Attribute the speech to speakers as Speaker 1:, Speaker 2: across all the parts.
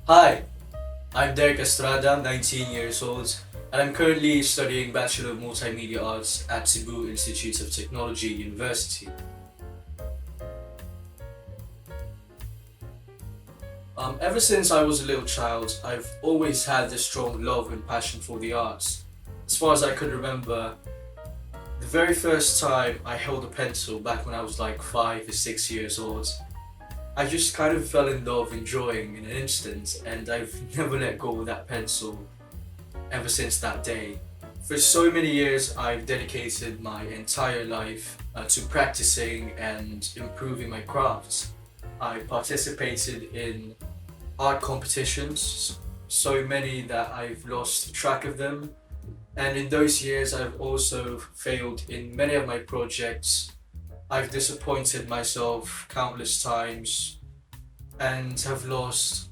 Speaker 1: Hi, I'm Derick, 19 years old, and I'm currently studying Bachelor of Multimedia Arts at Cebu Institute of Technology University. Ever since I was a little child, I've always had this strong love and passion for the arts. As far as I could remember, the very first time I held a pencil back when I was like 5 or 6 years old, I just kind of fell in love in drawing in an instant, and I've never let go of that pencil ever since that day. For so many years, I've dedicated my entire life to practicing and improving my crafts. I participated in art competitions, so many that I've lost track of them. And in those years, I've also failed in many of my projects. I've disappointed myself countless times and have lost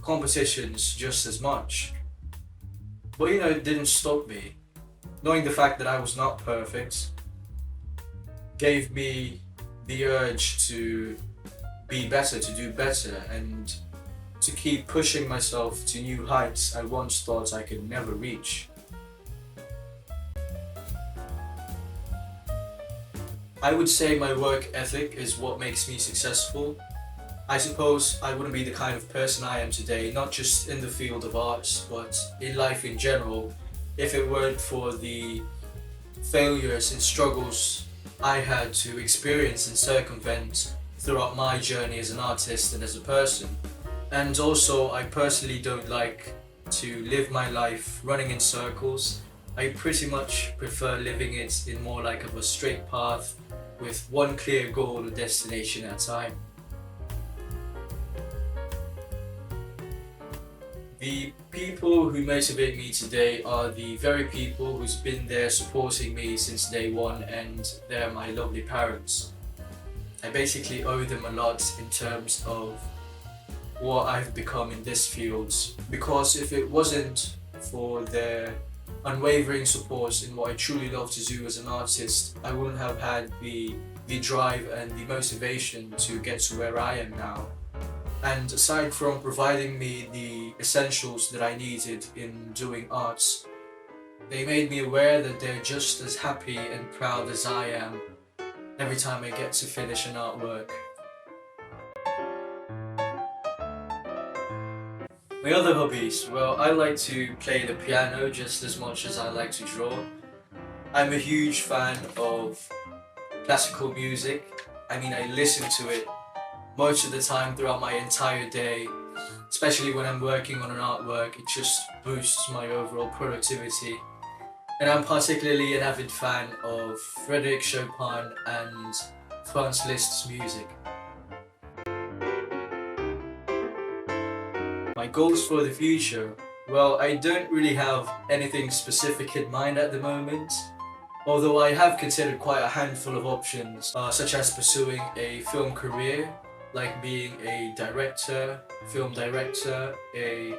Speaker 1: competitions just as much. But it didn't stop me. Knowing the fact that I was not perfect gave me the urge to be better, to do better, and to keep pushing myself to new heights I once thought I could never reach. I would say my work ethic is what makes me successful. I suppose I wouldn't be the kind of person I am today, not just in the field of arts, but in life in general, if it weren't for the failures and struggles I had to experience and circumvent throughout my journey as an artist and as a person. And also, I personally don't like to live my life running in circles. I pretty much prefer living it in more like of a straight path with one clear goal or destination at a time. The people who motivate me today are the very people who's been there supporting me since day one, and they're my lovely parents. I basically owe them a lot in terms of what I've become in this field, because if it wasn't for their unwavering support in what I truly love to do as an artist, I wouldn't have had the drive and the motivation to get to where I am now. And aside from providing me the essentials that I needed in doing arts, they made me aware that they're just as happy and proud as I am every time I get to finish an artwork. My other hobbies, well, I like to play the piano just as much as I like to draw. I'm a huge fan of classical music. I listen to it most of the time throughout my entire day, especially when I'm working on an artwork. It just boosts my overall productivity. And I'm particularly an avid fan of Frédéric Chopin and Franz Liszt's music. My goals for the future? Well, I don't really have anything specific in mind at the moment, although I have considered quite a handful of options, such as pursuing a film career, like being a director, film director, a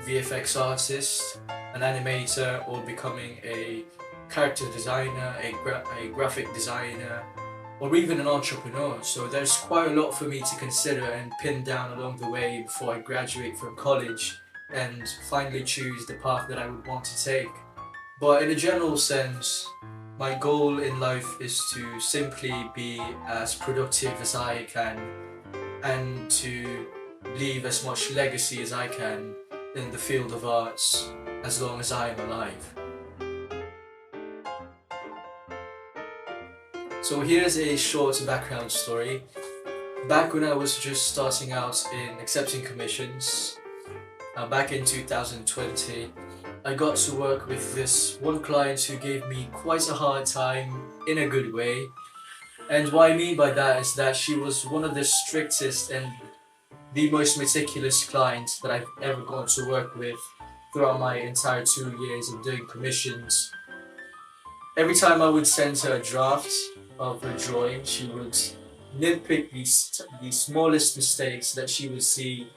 Speaker 1: VFX artist, an animator, or becoming a character designer, a graphic designer, or even an entrepreneur. So there's quite a lot for me to consider and pin down along the way before I graduate from college and finally choose the path that I would want to take. But in a general sense, my goal in life is to simply be as productive as I can and to leave as much legacy as I can in the field of arts as long as I am alive. So here's a short background story. Back when I was just starting out in accepting commissions, back in 2020, I got to work with this one client who gave me quite a hard time in a good way. And what I mean by that is that she was one of the strictest and the most meticulous clients that I've ever got to work with throughout my entire 2 years of doing commissions. Every time I would send her a draft of her drawing, she would nitpick the smallest mistakes that she would see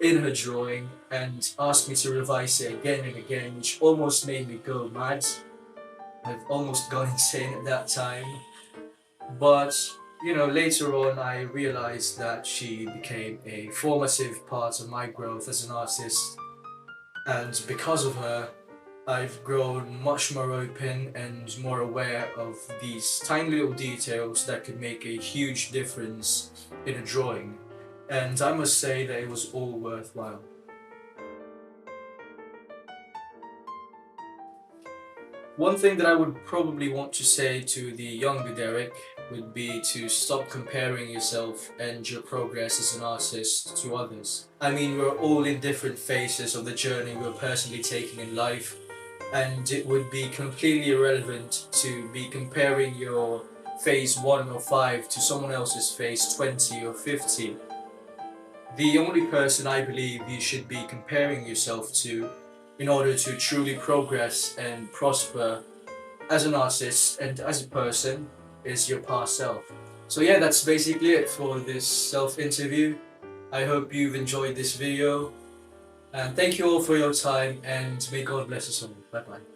Speaker 1: in her drawing and ask me to revise it again and again, which almost made me go mad. I've almost gone insane at that time. But Later on I realized that she became a formative part of my growth as an artist, and because of her, I've grown much more open and more aware of these tiny little details that could make a huge difference in a drawing. And I must say that it was all worthwhile. One thing that I would probably want to say to the younger Derick would be to stop comparing yourself and your progress as an artist to others. I mean, we're all in different phases of the journey we're personally taking in life, and it would be completely irrelevant to be comparing your phase 1 or 5 to someone else's phase 20 or 50. The only person I believe you should be comparing yourself to in order to truly progress and prosper as an artist and as a person is your past self. So yeah, that's basically it for this self-interview. I hope you've enjoyed this video, and thank you all for your time, and may God bless us all. Bye bye.